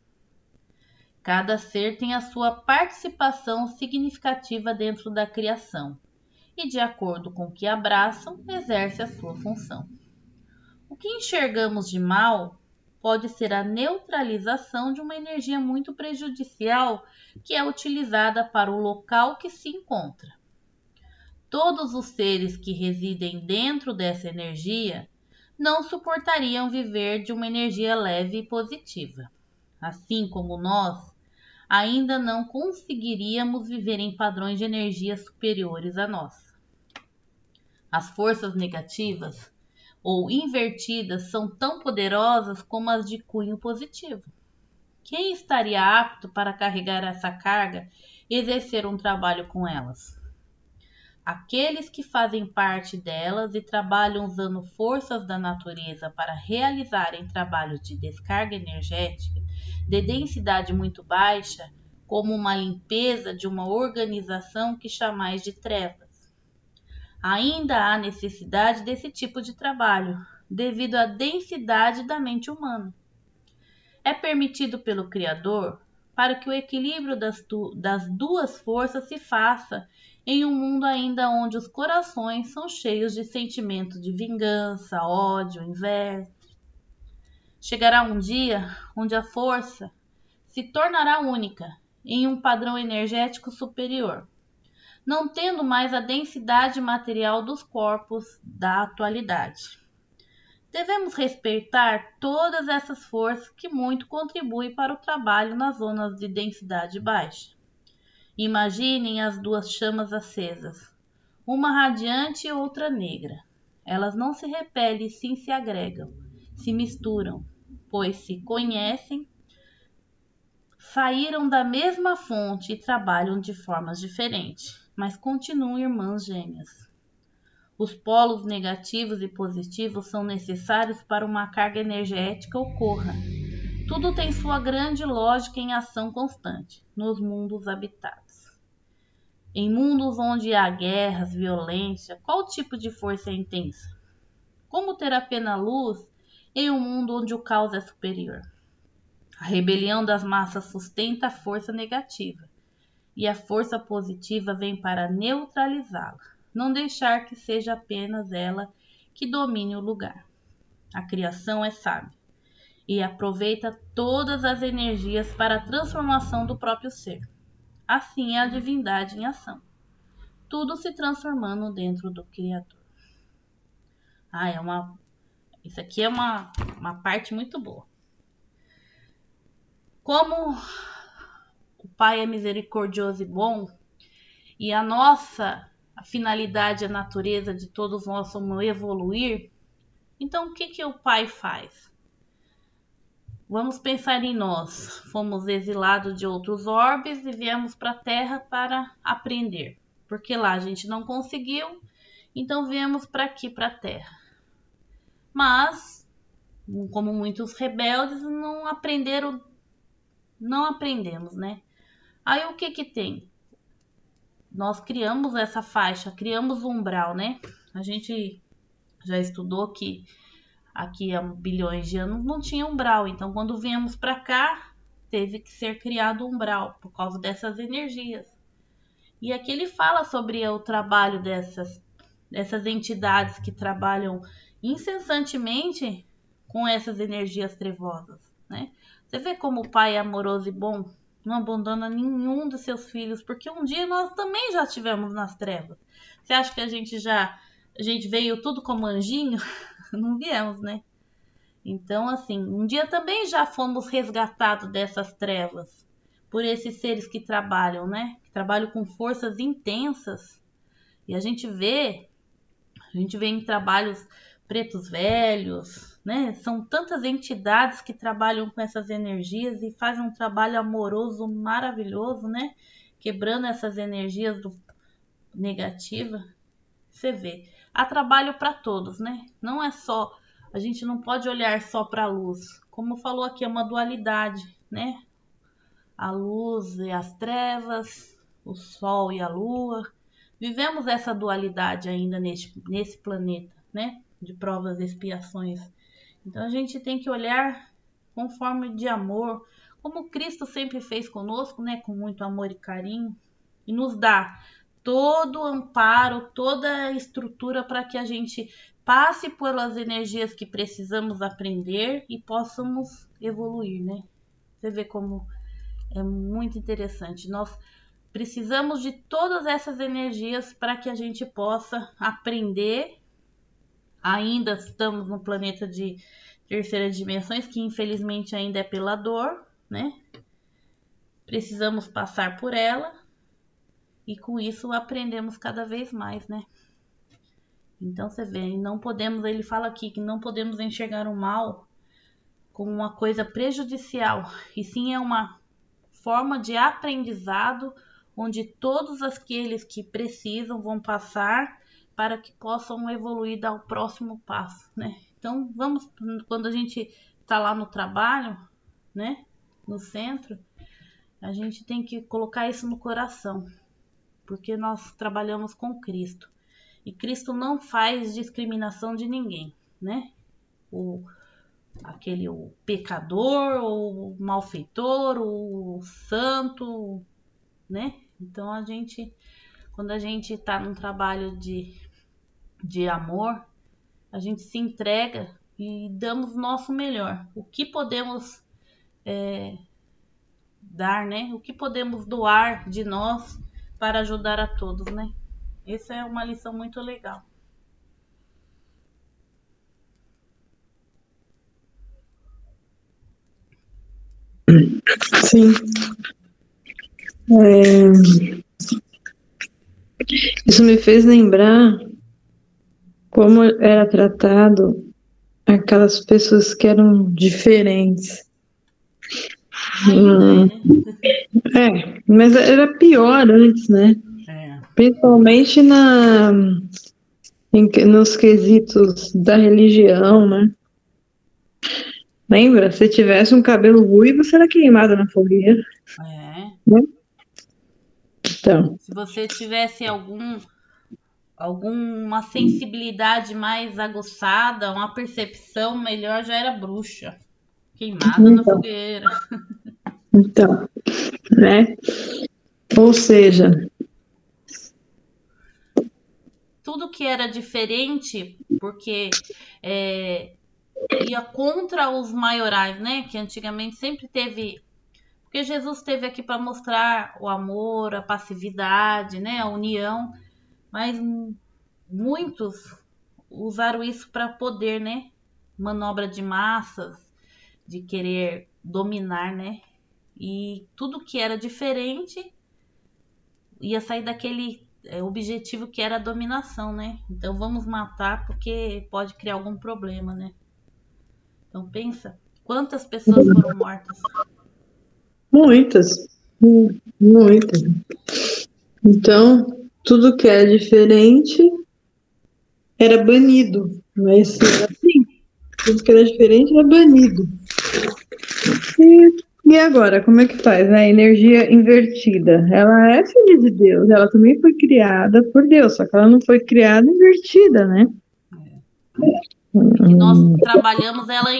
Cada ser tem a sua participação significativa dentro da criação e, de acordo com o que abraçam, exerce a sua função. O que enxergamos de mal pode ser a neutralização de uma energia muito prejudicial que é utilizada para o local que se encontra. Todos os seres que residem dentro dessa energia não suportariam viver de uma energia leve e positiva. Assim como nós, ainda não conseguiríamos viver em padrões de energia superiores a nós. As forças negativas ou invertidas são tão poderosas como as de cunho positivo. Quem estaria apto para carregar essa carga e exercer um trabalho com elas? Aqueles que fazem parte delas e trabalham usando forças da natureza para realizarem trabalhos de descarga energética de densidade muito baixa, como uma limpeza de uma organização que chamais de trevas. Ainda há necessidade desse tipo de trabalho, devido à densidade da mente humana. É permitido pelo Criador para que o equilíbrio das duas forças se faça em um mundo ainda onde os corações são cheios de sentimento de vingança, ódio, inveja. Chegará um dia onde a força se tornará única em um padrão energético superior, não tendo mais a densidade material dos corpos da atualidade. Devemos respeitar todas essas forças que muito contribuem para o trabalho nas zonas de densidade baixa. Imaginem as duas chamas acesas, uma radiante e outra negra. Elas não se repelem, sim se agregam, se misturam, pois se conhecem, saíram da mesma fonte e trabalham de formas diferentes, mas continuam irmãs gêmeas. Os polos negativos e positivos são necessários para uma carga energética ocorra. Tudo tem sua grande lógica em ação constante nos mundos habitados. Em mundos onde há guerras, violência, qual tipo de força é intensa? Como ter apenas luz em um mundo onde o caos é superior? A rebelião das massas sustenta a força negativa, e a força positiva vem para neutralizá-la, não deixar que seja apenas ela que domine o lugar. A criação é sábia e aproveita todas as energias para a transformação do próprio ser. Assim é a divindade em ação, tudo se transformando dentro do Criador. Isso aqui é uma parte muito boa. Como o Pai é misericordioso e bom, e a finalidade, a natureza de todos nós somos evoluir, então o que o Pai faz? Vamos pensar em nós. Fomos exilados de outros orbes e viemos para a Terra para aprender. Porque lá a gente não conseguiu, então viemos para aqui, para a Terra. Mas, como muitos rebeldes, não aprendemos, né? Aí o que tem? Nós criamos essa faixa, criamos o umbral, né? A gente já estudou que aqui há bilhões de anos não tinha umbral, então quando viemos para cá, teve que ser criado um umbral por causa dessas energias. E aqui ele fala sobre o trabalho dessas entidades que trabalham incessantemente com essas energias trevosas, né? Você vê como o Pai é amoroso e bom, não abandona nenhum dos seus filhos, porque um dia nós também já estivemos nas trevas. Você acha que a gente veio tudo como anjinho? Não viemos, né? Então, assim, um dia também já fomos resgatados dessas trevas por esses seres que trabalham, né? Que trabalham com forças intensas. E a gente vê em trabalhos pretos velhos, né? São tantas entidades que trabalham com essas energias e fazem um trabalho amoroso maravilhoso, né? Quebrando essas energias negativas. Você vê, há trabalho para todos, né? Não é só, a gente não pode olhar só para a luz. Como falou aqui, é uma dualidade, né? A luz e as trevas, o sol e a lua. Vivemos essa dualidade ainda nesse planeta, né? De provas e expiações. Então a gente tem que olhar com forma de amor, como Cristo sempre fez conosco, né? Com muito amor e carinho, e nos dá todo o amparo, toda a estrutura para que a gente passe pelas energias que precisamos aprender e possamos evoluir, né? Você vê como é muito interessante. Nós precisamos de todas essas energias para que a gente possa aprender. Ainda estamos no planeta de terceiras dimensões, que infelizmente ainda é pela dor, né? Precisamos passar por ela. E com isso aprendemos cada vez mais, né? Então você vê, ele fala aqui que não podemos enxergar o mal como uma coisa prejudicial, e sim é uma forma de aprendizado onde todos aqueles que precisam vão passar para que possam evoluir e dar o próximo passo, né? Então, quando a gente está lá no trabalho, né, no centro, a gente tem que colocar isso no coração, porque nós trabalhamos com Cristo. E Cristo não faz discriminação de ninguém, né? O pecador, o malfeitor, o santo, né? Então, quando a gente está num trabalho de amor, a gente se entrega e damos o nosso melhor. O que podemos dar, né? O que podemos doar de nós para ajudar a todos, né? Essa é uma lição muito legal. Sim. Isso me fez lembrar como era tratado aquelas pessoas que eram diferentes. Mas era pior antes, né? Principalmente nos quesitos da religião, né? Lembra? Se tivesse um cabelo ruivo, você era queimado na fogueira. Né? Então. Se você tivesse alguma sensibilidade mais aguçada, uma percepção melhor, já era bruxa. Queimada na fogueira. Então, né? Ou seja, tudo que era diferente, porque ia contra os maiorais, né? Que antigamente sempre teve. Porque Jesus esteve aqui para mostrar o amor, a passividade, né? A união. Mas muitos usaram isso para poder, né? Manobra de massas, de querer dominar, né? E tudo que era diferente ia sair daquele objetivo que era a dominação, né? Então vamos matar porque pode criar algum problema, né? Então pensa, quantas pessoas foram mortas? Muitas. Então, tudo que era diferente era banido. Mas assim, tudo que era diferente era banido. E agora, como é que faz? A energia invertida, ela é filha de Deus, ela também foi criada por Deus, só que ela não foi criada invertida, né? E nós trabalhamos ela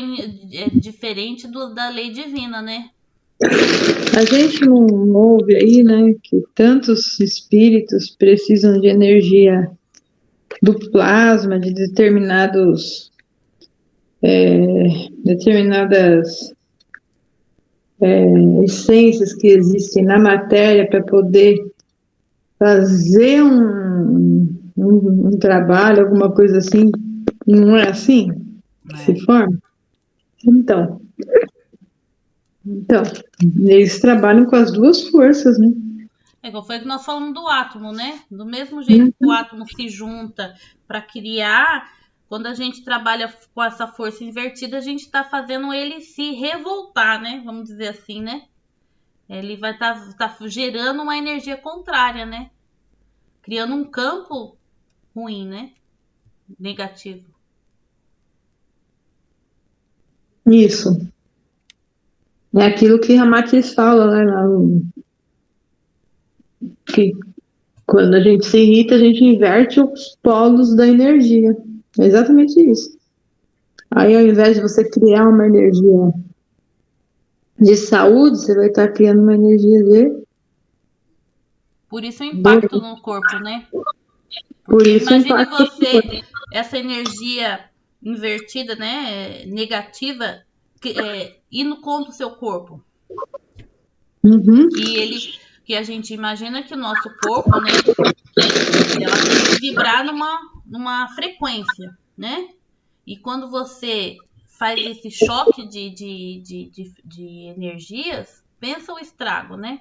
diferente da lei divina, né? A gente não ouve aí, né, que tantos espíritos precisam de energia do plasma, de determinadas essências que existem na matéria para poder fazer um trabalho, alguma coisa assim. Não é assim que se forma? Então, eles trabalham com as duas forças, né? Foi o que nós falamos do átomo, né? Do mesmo jeito que o átomo se junta para criar, quando a gente trabalha com essa força invertida, a gente está fazendo ele se revoltar, né? Vamos dizer assim, né? Ele vai tá gerando uma energia contrária, né? Criando um campo ruim, né? Negativo. Isso. É aquilo que a Matriz fala, né? Que quando a gente se irrita, a gente inverte os polos da energia. É exatamente isso. Aí, ao invés de você criar uma energia de saúde, você vai estar criando uma energia de... Por isso o impacto no corpo, né? Por isso imagine você, essa energia invertida, né? Negativa, indo contra o seu corpo. Que a gente imagina que o nosso corpo, né? Ela tem que vibrar numa frequência, né? E quando você faz esse choque de energias, pensa o estrago, né?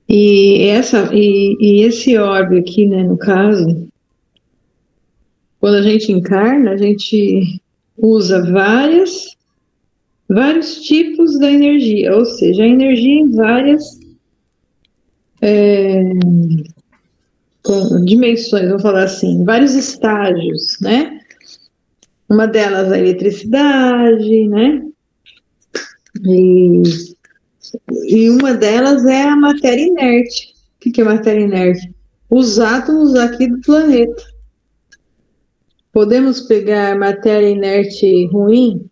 E esse orbe aqui, né, no caso, quando a gente encarna, a gente usa vários tipos da energia, ou seja, a energia em várias dimensões, vamos falar assim, vários estágios, né? Uma delas é a eletricidade, né? E uma delas é a matéria inerte. O que é matéria inerte? Os átomos aqui do planeta. Podemos pegar matéria inerte ruim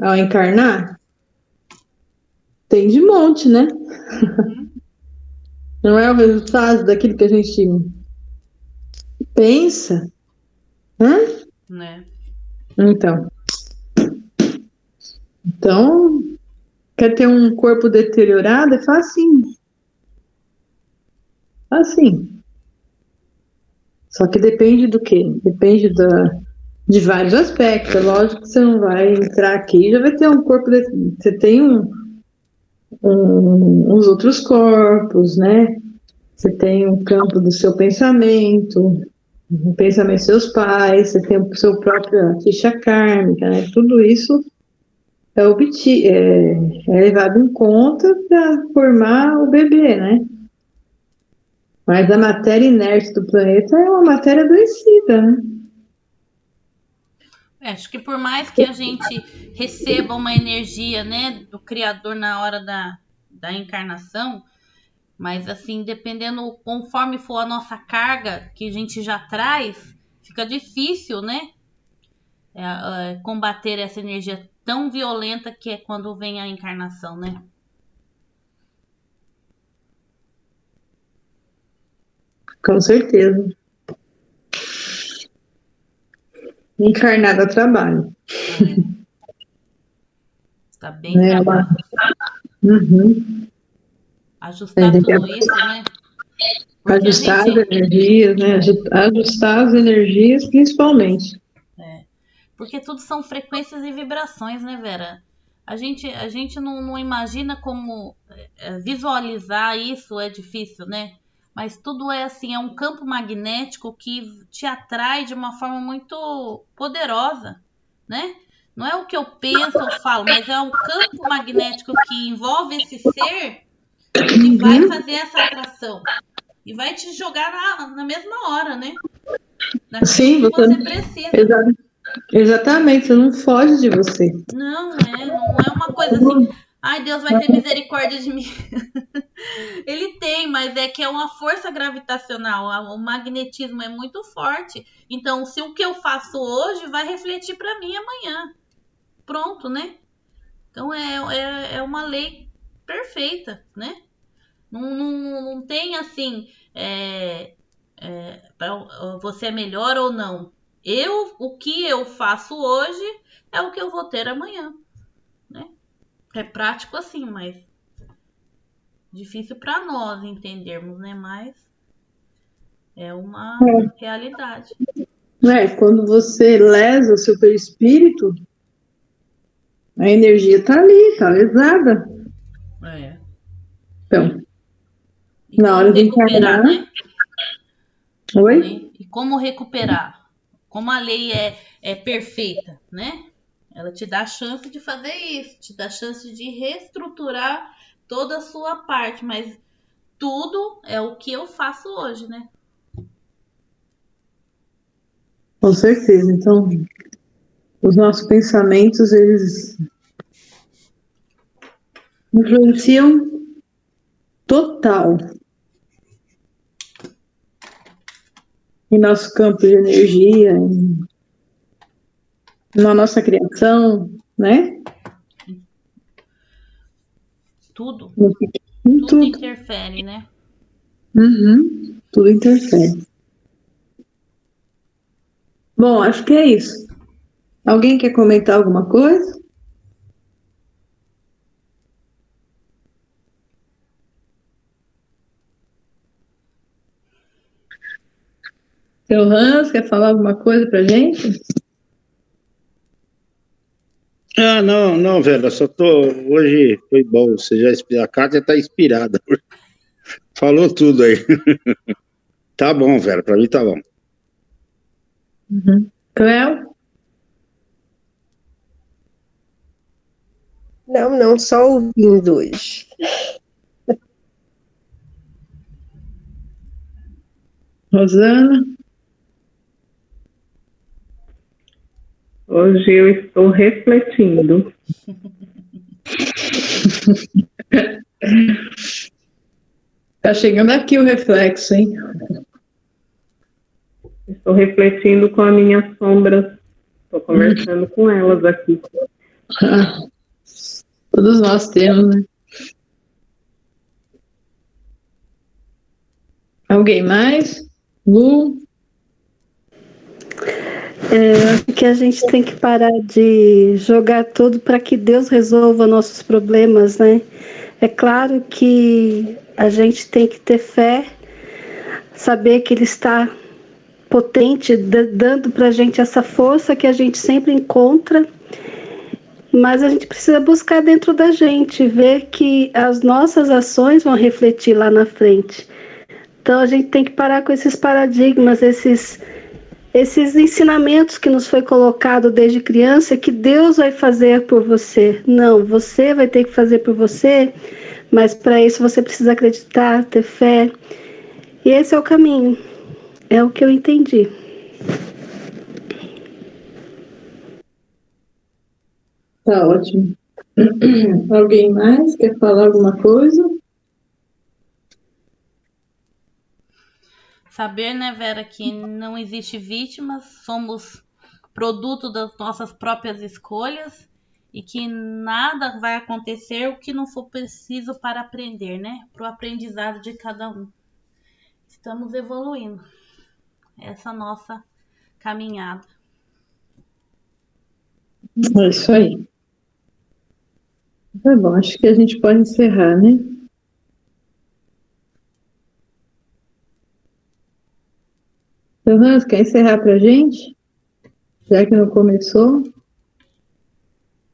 ao encarnar? Tem de monte, né? Não é o resultado daquilo que a gente pensa? Hã? Né? Então, quer ter um corpo deteriorado? É facinho. Assim. Só que depende do quê? Depende de vários aspectos. É lógico que você não vai entrar aqui e já vai ter um corpo. Você tem uns outros corpos, né? Você tem um campo do seu pensamento, o pensamento dos seus pais, você tem o seu próprio ficha kármica, né? Tudo isso é levado em conta para formar o bebê, né? Mas a matéria inerte do planeta é uma matéria adoecida, né? Acho que por mais que a gente receba uma energia, né, do Criador na hora da encarnação, mas assim, dependendo, conforme for a nossa carga que a gente já traz, fica difícil, né, combater essa energia tão violenta que é quando vem a encarnação, né? Com certeza. Encarnado a trabalho. Está bem trabalho. Ajustar tudo isso, né? Porque ajustar as energias, né? Ajustar as energias, principalmente. Porque tudo são frequências e vibrações, né, Vera? A gente não imagina como visualizar isso, é difícil, né? Mas tudo é assim, é um campo magnético que te atrai de uma forma muito poderosa, né? Não é o que eu penso ou falo, mas é o campo magnético que envolve esse ser que vai fazer essa atração. E vai te jogar na mesma hora, né? Naquilo Sim, que você precisa. Exatamente, você não foge de você. Não é uma coisa assim, ai, Deus vai ter misericórdia de mim. Ele tem, mas é que é uma força gravitacional, o magnetismo é muito forte. Então, se o que eu faço hoje vai refletir para mim amanhã. Pronto, né? Então, é uma lei perfeita, né? Não tem assim, você é melhor ou não. O que eu faço hoje é o que eu vou ter amanhã, né? É prático assim, mas difícil para nós entendermos, né? Mas é uma realidade. Quando você lesa o seu perispírito, a energia tá ali, tá lesada. Então, e na hora de recuperar, né? Oi? E como recuperar? Como a lei é perfeita, né? Ela te dá a chance de fazer isso, te dá a chance de reestruturar toda a sua parte, mas tudo é o que eu faço hoje, né? Com certeza. Então, os nossos pensamentos, eles influenciam total em nosso campo de energia, na nossa criação, né? Tudo. Tudo interfere, né? Tudo interfere. Bom, acho que é isso. Alguém quer comentar alguma coisa? Seu Hans, quer falar alguma coisa pra gente? Não, velho, hoje foi bom, a carta já tá inspirada. Falou tudo aí. Tá bom, velho, pra mim tá bom. Cléo? Não, só ouvindo hoje. Rosana? Hoje eu estou refletindo. Tá chegando aqui o reflexo, hein? Estou refletindo com a minha sombra. Estou conversando com elas aqui. Todos nós temos, né? Alguém mais? Lu? Acho que a gente tem que parar de jogar tudo para que Deus resolva nossos problemas, né? É claro que a gente tem que ter fé, saber que Ele está potente, dando para a gente essa força que a gente sempre encontra, mas a gente precisa buscar dentro da gente, ver que as nossas ações vão refletir lá na frente. Então a gente tem que parar com esses paradigmas, esses ensinamentos que nos foi colocado desde criança, que Deus vai fazer por você. Não, você vai ter que fazer por você, mas para isso você precisa acreditar, ter fé. E esse é o caminho. É o que eu entendi. Tá ótimo. Alguém mais quer falar alguma coisa? Saber, né, Vera, que não existe vítimas, somos produto das nossas próprias escolhas e que nada vai acontecer o que não for preciso para aprender, né? Para o aprendizado de cada um. Estamos evoluindo. Essa nossa caminhada. É isso aí. Tá bom, acho que a gente pode encerrar, né? Então, Hans, quer encerrar pra gente? Já que não começou?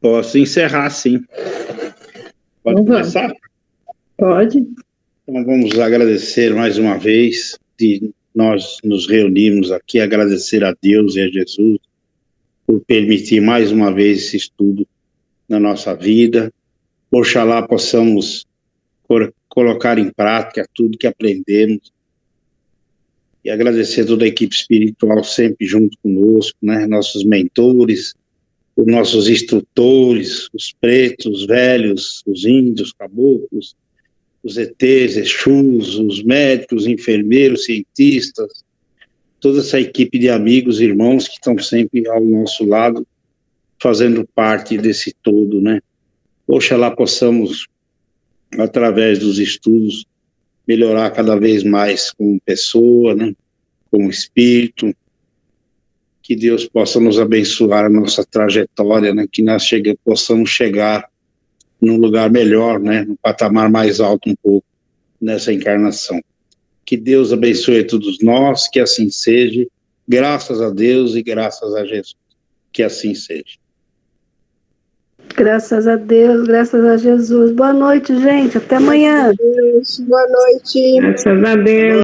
Posso encerrar, sim. Pode Então, começar? Pode. Então, vamos agradecer mais uma vez de nós nos reunirmos aqui, agradecer a Deus e a Jesus por permitir mais uma vez esse estudo na nossa vida. Oxalá possamos colocar em prática tudo que aprendemos e agradecer toda a equipe espiritual sempre junto conosco, né? Nossos mentores, os nossos instrutores, os pretos, os velhos, os índios, caboclos, os ETs, Exus, os médicos, enfermeiros, cientistas, toda essa equipe de amigos, irmãos que estão sempre ao nosso lado, fazendo parte desse todo, né? Oxalá possamos, através dos estudos, melhorar cada vez mais como pessoa, né? Como espírito, que Deus possa nos abençoar a nossa trajetória, né? Que nós possamos chegar num lugar melhor, né? Num patamar mais alto um pouco nessa encarnação. Que Deus abençoe a todos nós, que assim seja, graças a Deus e graças a Jesus, que assim seja. Graças a Deus, graças a Jesus. Boa noite, gente. Até amanhã. Graças a Deus.